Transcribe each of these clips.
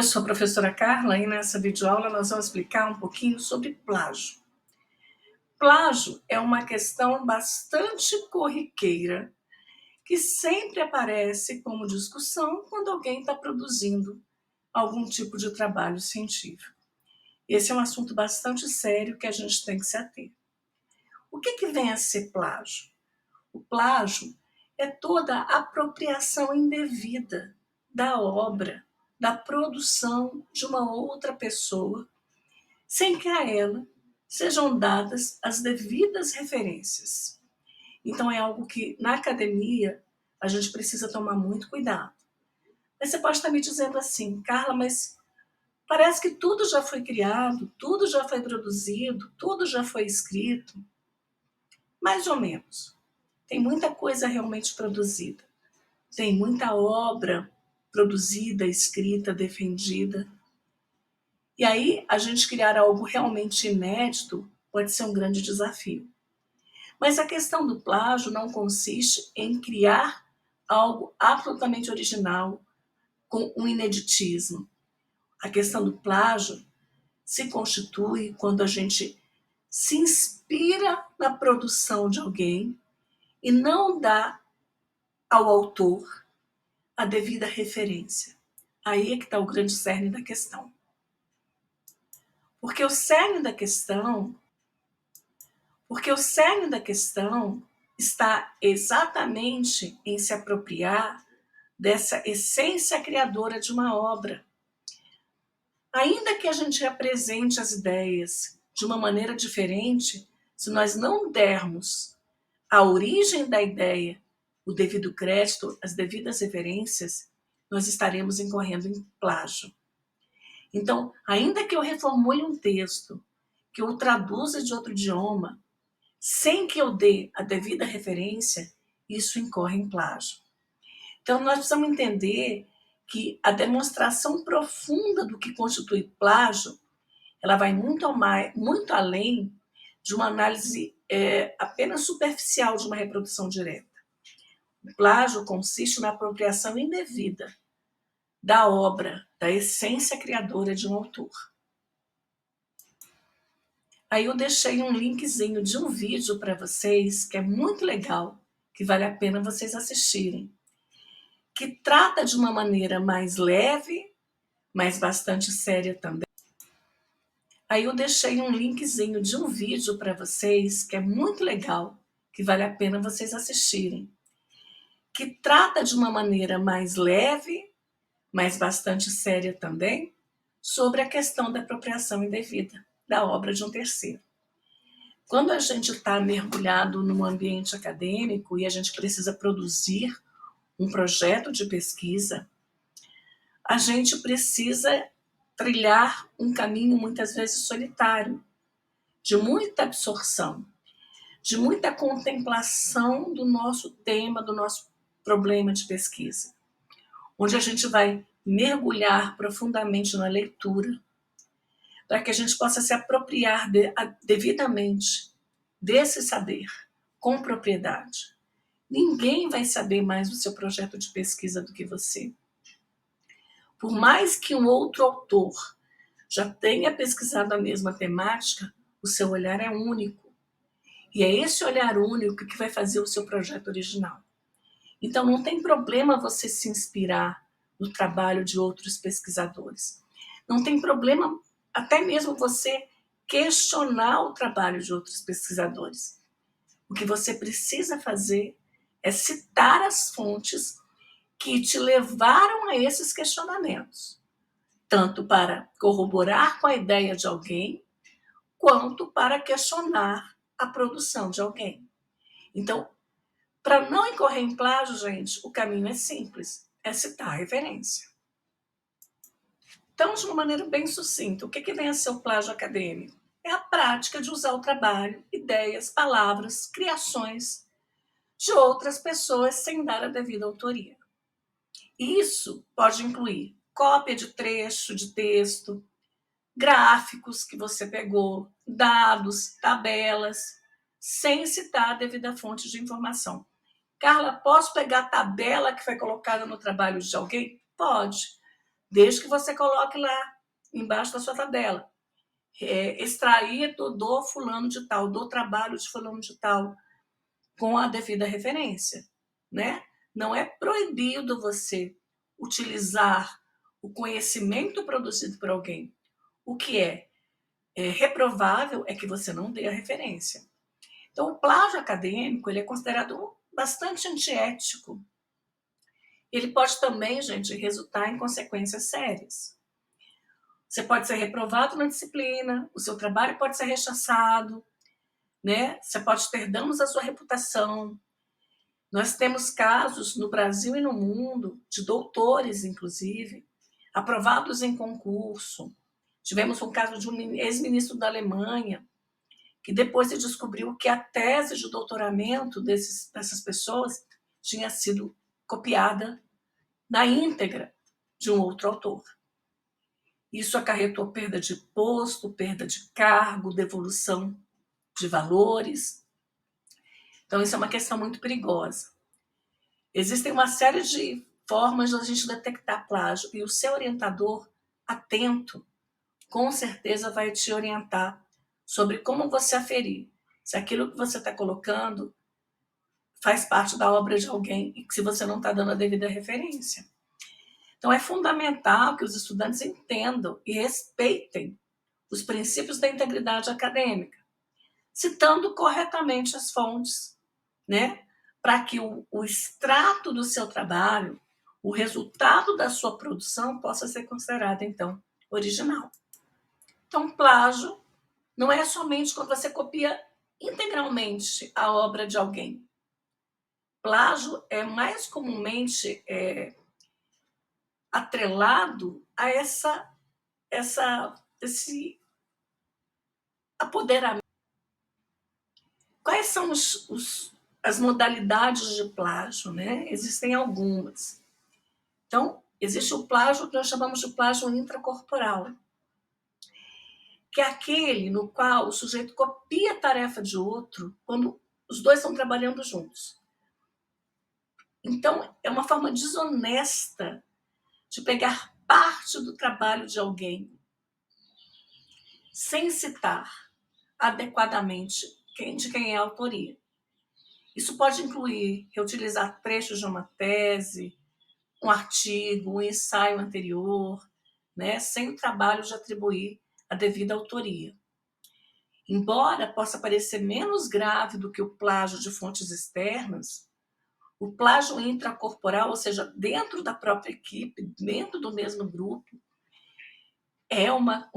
Eu sou a professora Carla e nessa videoaula nós vamos explicar um pouquinho sobre plágio. Plágio é uma questão bastante corriqueira que sempre aparece como discussão quando alguém está produzindo algum tipo de trabalho científico. Esse é um assunto bastante sério que a gente tem que se ater. O que vem a ser plágio? O plágio é toda a apropriação indevida da obra, da produção de uma outra pessoa, sem que a ela sejam dadas as devidas referências. Então é algo que na academia a gente precisa tomar muito cuidado. Mas você pode estar me dizendo assim, Carla, mas parece que tudo já foi criado, tudo já foi produzido, tudo já foi escrito. Mais ou menos. Tem muita coisa realmente produzida. Tem muita obra produzida, escrita, defendida. E aí, a gente criar algo realmente inédito pode ser um grande desafio. Mas a questão do plágio não consiste em criar algo absolutamente original, com um ineditismo. A questão do plágio se constitui quando a gente se inspira na produção de alguém e não dá ao autor a devida referência. Aí é que está o grande cerne da questão. Porque o cerne da questão está exatamente em se apropriar dessa essência criadora de uma obra. Ainda que a gente apresente as ideias de uma maneira diferente, se nós não dermos à origem da ideia o devido crédito, as devidas referências, nós estaremos incorrendo em plágio. Então, ainda que eu reformule um texto, que eu o traduza de outro idioma, sem que eu dê a devida referência, isso incorre em plágio. Então, nós precisamos entender que a demonstração profunda do que constitui plágio, ela vai muito além de uma análise apenas superficial de uma reprodução direta. O plágio consiste na apropriação indevida da obra, da essência criadora de um autor. Aí eu deixei um linkzinho de um vídeo para vocês, que é muito legal, que vale a pena vocês assistirem, que trata de uma maneira mais leve, mas bastante séria também. Aí eu deixei um linkzinho de um vídeo para vocês, que é muito legal, que vale a pena vocês assistirem, que trata de uma maneira mais leve, mas bastante séria também, sobre a questão da apropriação indevida da obra de um terceiro. Quando a gente está mergulhado num ambiente acadêmico e a gente precisa produzir um projeto de pesquisa, a gente precisa trilhar um caminho muitas vezes solitário, de muita absorção, de muita contemplação do nosso tema, do nosso problema de pesquisa, onde a gente vai mergulhar profundamente na leitura, para que a gente possa se apropriar devidamente desse saber, com propriedade. Ninguém vai saber mais do seu projeto de pesquisa do que você. Por mais que um outro autor já tenha pesquisado a mesma temática, o seu olhar é único. E é esse olhar único que vai fazer o seu projeto original. Então não tem problema você se inspirar no trabalho de outros pesquisadores. Não tem problema até mesmo você questionar o trabalho de outros pesquisadores. O que você precisa fazer é citar as fontes que te levaram a esses questionamentos, tanto para corroborar com a ideia de alguém, quanto para questionar a produção de alguém. Então, para não incorrer em plágio, gente, o caminho é simples, é citar a referência. Então, de uma maneira bem sucinta, o que vem a ser o plágio acadêmico? É a prática de usar o trabalho, ideias, palavras, criações de outras pessoas sem dar a devida autoria. Isso pode incluir cópia de trecho de texto, gráficos que você pegou, dados, tabelas, sem citar a devida fonte de informação. Carla, posso pegar a tabela que foi colocada no trabalho de alguém? Pode. desde que você coloque lá embaixo da sua tabela. Extraído do fulano de tal, do trabalho de fulano de tal, com a devida referência, né? Não é proibido você utilizar o conhecimento produzido por alguém. O que é reprovável é que você não dê a referência. Então, o plágio acadêmico ele é considerado bastante antiético. Ele pode também, gente, resultar em consequências sérias. Você pode ser reprovado na disciplina, o seu trabalho pode ser rechaçado, né? Você pode ter danos à sua reputação. Nós temos casos no Brasil e no mundo, de doutores, inclusive, aprovados em concurso. Tivemos um caso de um ex-ministro da Alemanha, que depois se descobriu que a tese de doutoramento dessas pessoas tinha sido copiada na íntegra de um outro autor. Isso acarretou perda de posto, perda de cargo, devolução de valores. Então, isso é uma questão muito perigosa. Existem uma série de formas de a gente detectar plágio e o seu orientador, atento, com certeza vai te orientar sobre como você aferir se aquilo que você está colocando faz parte da obra de alguém e se você não está dando a devida referência. Então, é fundamental que os estudantes entendam e respeitem os princípios da integridade acadêmica, citando corretamente as fontes, né? Para que o extrato do seu trabalho, o resultado da sua produção possa ser considerado, então, original. Então, plágio não é somente quando você copia integralmente a obra de alguém. Plágio é mais comumente atrelado a esse apoderamento. Quais são as modalidades de plágio, né? Existem algumas. Então, existe o plágio que nós chamamos de plágio intracorporal, que é aquele no qual o sujeito copia a tarefa de outro quando os dois estão trabalhando juntos. Então, é uma forma desonesta de pegar parte do trabalho de alguém sem citar adequadamente de quem é a autoria. Isso pode incluir reutilizar trechos de uma tese, um artigo, um ensaio anterior, né, sem o trabalho de atribuir a devida autoria. Embora possa parecer menos grave do que o plágio de fontes externas, o plágio intracorporal, ou seja, dentro da própria equipe, dentro do mesmo grupo, é uma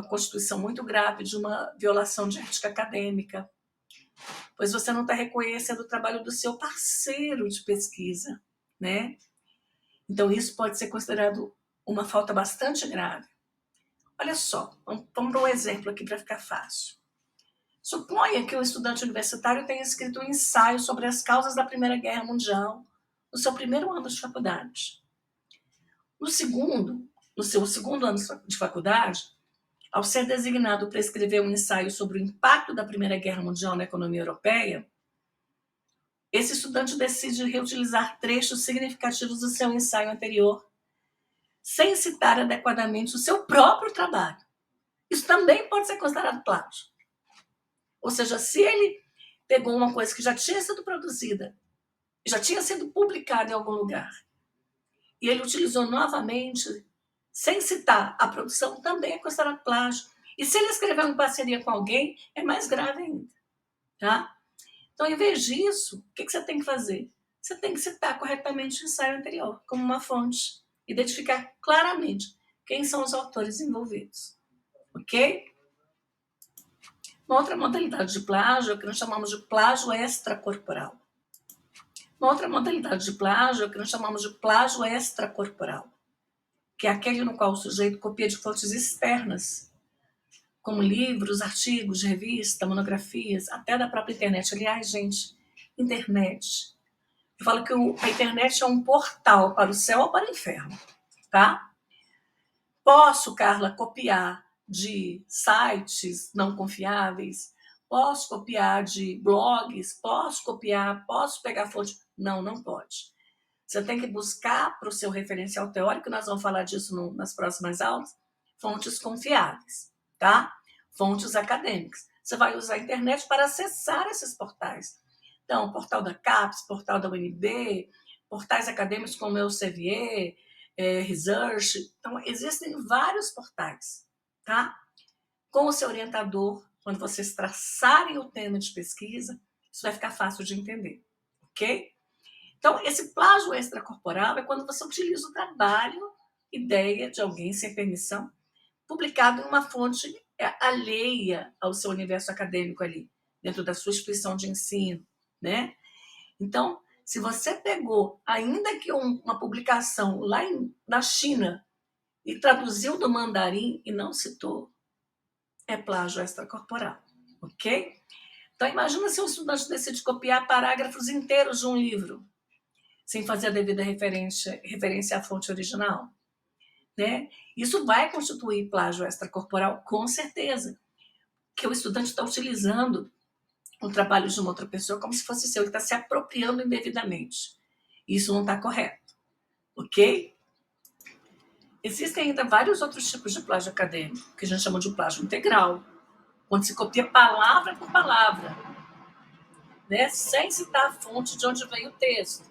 constituição muito grave de uma violação de ética acadêmica, pois você não está reconhecendo o trabalho do seu parceiro de pesquisa, né? Então, isso pode ser considerado uma falta bastante grave. Olha só, vamos para um exemplo aqui para ficar fácil. Suponha que um estudante universitário tenha escrito um ensaio sobre as causas da Primeira Guerra Mundial no seu primeiro ano de faculdade. No seu segundo ano de faculdade, ao ser designado para escrever um ensaio sobre o impacto da Primeira Guerra Mundial na economia europeia, esse estudante decide reutilizar trechos significativos do seu ensaio anterior, sem citar adequadamente o seu próprio trabalho. Isso também pode ser considerado plágio. Ou seja, se ele pegou uma coisa que já tinha sido produzida, já tinha sido publicada em algum lugar, e ele utilizou novamente, sem citar a produção, também é considerado plágio. E se ele escreveu em parceria com alguém, é mais grave ainda. Tá? Então, em vez disso, o que você tem que fazer? Você tem que citar corretamente o ensaio anterior, como uma fonte. Identificar claramente quem são os autores envolvidos. Ok? Uma outra modalidade de plágio é o que nós chamamos de plágio extracorporal. Uma outra modalidade de plágio é o que nós chamamos de plágio extracorporal, que é aquele no qual o sujeito copia de fontes externas, como livros, artigos de revista, monografias, até da própria internet. Aliás, gente, internet. Eu falo que a internet é um portal para o céu ou para o inferno, tá? Posso, Carla, copiar de sites não confiáveis? Posso copiar de blogs? Posso pegar fonte? Não, não pode. Você tem que buscar para o seu referencial teórico, nós vamos falar disso nas próximas aulas, fontes confiáveis, tá? Fontes acadêmicas. Você vai usar a internet para acessar esses portais. Então, portal da CAPES, portal da UNB, portais acadêmicos como o Elsevier, Research. Então, existem vários portais, tá? Com o seu orientador, quando vocês traçarem o tema de pesquisa, isso vai ficar fácil de entender, ok? Então, esse plágio extracorporal é quando você utiliza o trabalho, ideia de alguém sem permissão, publicado em uma fonte alheia ao seu universo acadêmico ali, dentro da sua instituição de ensino, né? Então, se você pegou, ainda que uma publicação lá na China, e traduziu do mandarim e não citou, é plágio extracorporal, ok? Então, imagina se um estudante decide copiar parágrafos inteiros de um livro, sem fazer a devida referência à fonte original, né? Isso vai constituir plágio extracorporal, com certeza, que o estudante está utilizando o trabalho de uma outra pessoa como se fosse seu, ele está se apropriando indevidamente. Isso não está correto, ok? Existem ainda vários outros tipos de plágio acadêmico, que a gente chama de plágio integral, onde se copia palavra por palavra, né? Sem citar a fonte de onde vem o texto.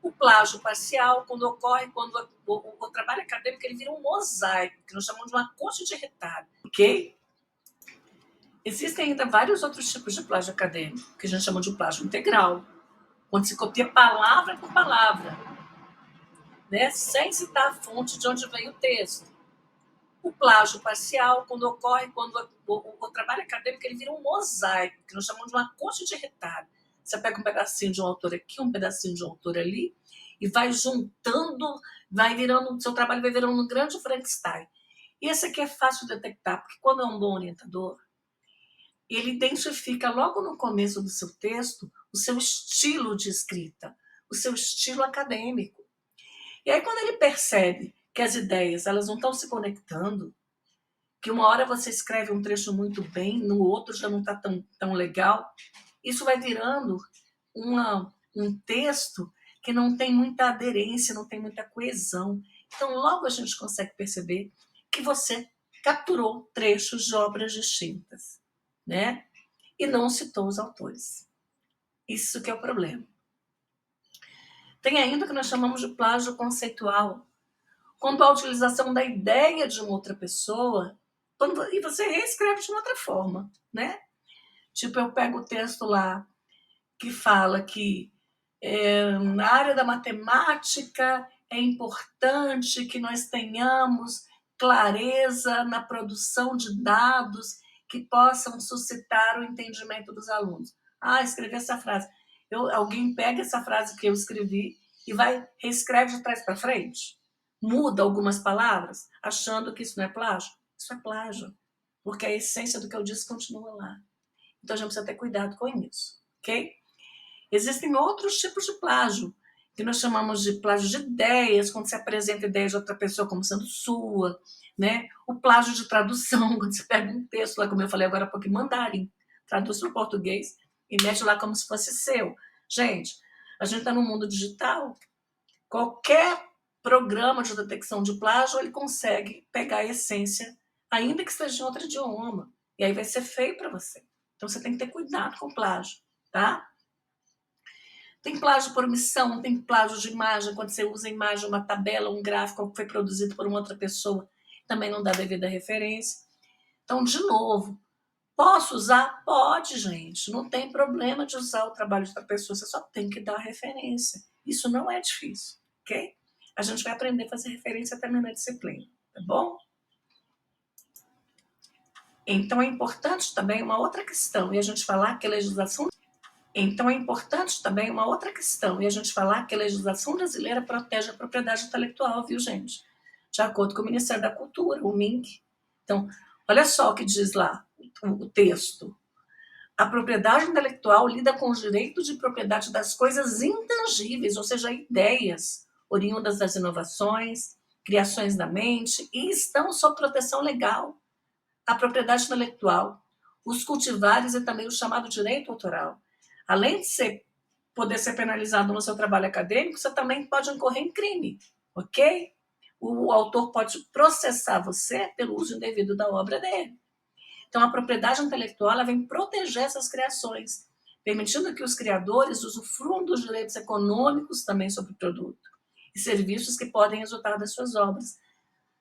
O plágio parcial, quando ocorre, quando o trabalho acadêmico ele vira um mosaico, que nós chamamos de uma coxa de retalho, ok? Existem ainda vários outros tipos de plágio acadêmico, que a gente chama de plágio integral, onde se copia palavra por palavra, né? Sem citar a fonte de onde vem o texto. O plágio parcial, quando ocorre, quando o trabalho acadêmico ele vira um mosaico, que nós chamamos de uma coxa de retalho. Você pega um pedacinho de um autor aqui, um pedacinho de um autor ali, e vai juntando, vai virando, seu trabalho vai virando um grande Frankenstein. E esse aqui é fácil de detectar, porque quando é um bom orientador, ele identifica logo no começo do seu texto o seu estilo de escrita, o seu estilo acadêmico. E aí, quando ele percebe que as ideias elas não estão se conectando, que uma hora você escreve um trecho muito bem, no outro já não está tão legal, isso vai virando um texto que não tem muita aderência, não tem muita coesão. Então, logo a gente consegue perceber que você capturou trechos de obras distintas, né? E não citou os autores. Isso que é o problema. Tem ainda o que nós chamamos de plágio conceitual, quando a utilização da ideia de uma outra pessoa e você reescreve de uma outra forma, né? Tipo, eu pego o texto lá que fala que na área da matemática é importante que nós tenhamos clareza na produção de dados que possam suscitar o entendimento dos alunos. Ah, escrevi essa frase. Alguém pega essa frase que eu escrevi e reescreve de trás para frente, muda algumas palavras, achando que isso não é plágio. Isso é plágio, porque a essência do que eu disse continua lá. Então a gente precisa ter cuidado com isso, ok? Existem outros tipos de plágio, que nós chamamos de plágio de ideias, quando você apresenta ideias de outra pessoa como sendo sua, né? O plágio de tradução, quando você pega um texto lá, como eu falei agora há pouco, em mandarim, traduz para o português e mete lá como se fosse seu. Gente, a gente está no mundo digital, qualquer programa de detecção de plágio, ele consegue pegar a essência, ainda que esteja em outro idioma, e aí vai ser feio para você. Então você tem que ter cuidado com o plágio, tá? Tem plágio por omissão, tem plágio de imagem, quando você usa a imagem, uma tabela, um gráfico que foi produzido por uma outra pessoa, também não dá devida referência. Então, de novo, posso usar? Pode, gente. Não tem problema de usar o trabalho de outra pessoa, você só tem que dar referência. Isso não é difícil, ok? A gente vai aprender a fazer referência também na disciplina, tá bom? Então, é importante também uma outra questão, e a gente falar que a legislação brasileira protege a propriedade intelectual, viu, gente? De acordo com o Ministério da Cultura, o MINC. Então, olha só o que diz lá o texto. A propriedade intelectual lida com o direito de propriedade das coisas intangíveis, ou seja, ideias oriundas das inovações, criações da mente, e estão sob proteção legal. A propriedade intelectual, os cultivares e também o chamado direito autoral. Além de ser poder ser penalizado no seu trabalho acadêmico, você também pode incorrer em crime, ok? O autor pode processar você pelo uso indevido da obra dele. Então, a propriedade intelectual ela vem proteger essas criações, permitindo que os criadores usufruam dos direitos econômicos também sobre o produto e serviços que podem resultar das suas obras.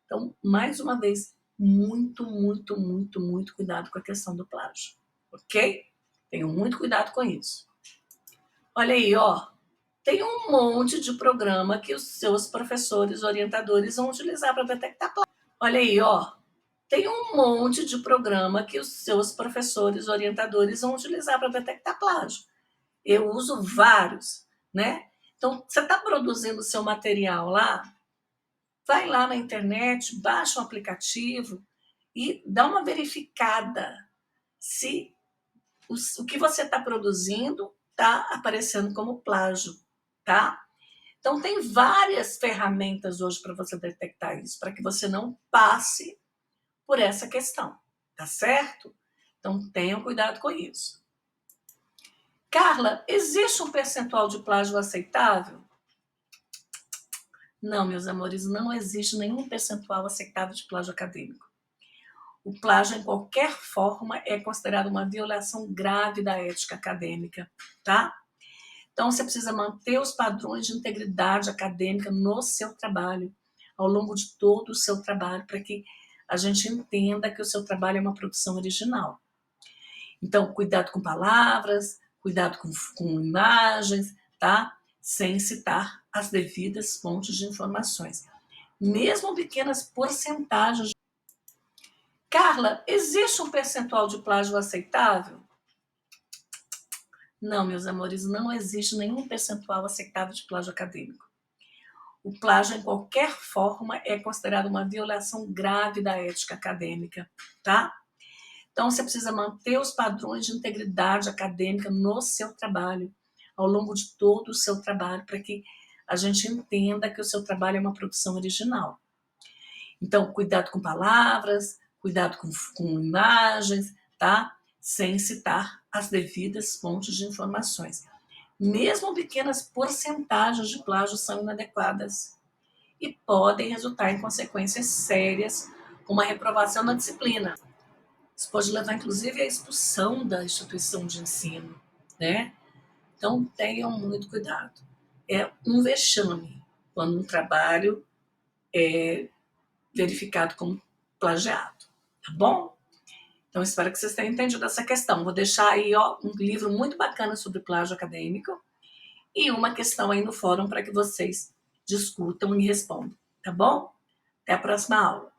Então, mais uma vez, muito, muito, muito, muito cuidado com a questão do plágio, ok? Tenham muito cuidado com isso. Olha aí, ó, tem um monte de programa que os seus professores orientadores vão utilizar para detectar plágio. Olha aí, ó, tem um monte de programa que os seus professores orientadores vão utilizar para detectar plágio. Eu uso vários, né? Então, você está produzindo o seu material lá, vai lá na internet, baixa um aplicativo e dá uma verificada se o que você está produzindo está aparecendo como plágio, tá? Então, tem várias ferramentas hoje para você detectar isso, para que você não passe por essa questão, tá certo? Então, tenham cuidado com isso. Carla, existe um percentual de plágio aceitável? Não, meus amores, não existe nenhum percentual aceitável de plágio acadêmico. O plágio, em qualquer forma, é considerado uma violação grave da ética acadêmica, tá? Então, você precisa manter os padrões de integridade acadêmica no seu trabalho, ao longo de todo o seu trabalho, para que a gente entenda que o seu trabalho é uma produção original. Então, cuidado com palavras, cuidado com imagens, tá? Sem citar as devidas fontes de informações. Mesmo pequenas porcentagens. Carla, existe um percentual de plágio aceitável? Não, meus amores, não existe nenhum percentual aceitável de plágio acadêmico. O plágio, em qualquer forma, é considerado uma violação grave da ética acadêmica, tá? Então, você precisa manter os padrões de integridade acadêmica no seu trabalho, ao longo de todo o seu trabalho, para que a gente entenda que o seu trabalho é uma produção original. Então, cuidado com palavras, cuidado com imagens, tá? Sem citar as devidas fontes de informações. Mesmo pequenas porcentagens de plágio são inadequadas e podem resultar em consequências sérias, como a reprovação na disciplina. Isso pode levar, inclusive, à expulsão da instituição de ensino, né? Então, tenham muito cuidado. É um vexame quando um trabalho é verificado como plagiado, tá bom? Então, espero que vocês tenham entendido essa questão. Vou deixar aí um livro muito bacana sobre plágio acadêmico e uma questão aí no fórum para que vocês discutam e respondam, tá bom? Até a próxima aula.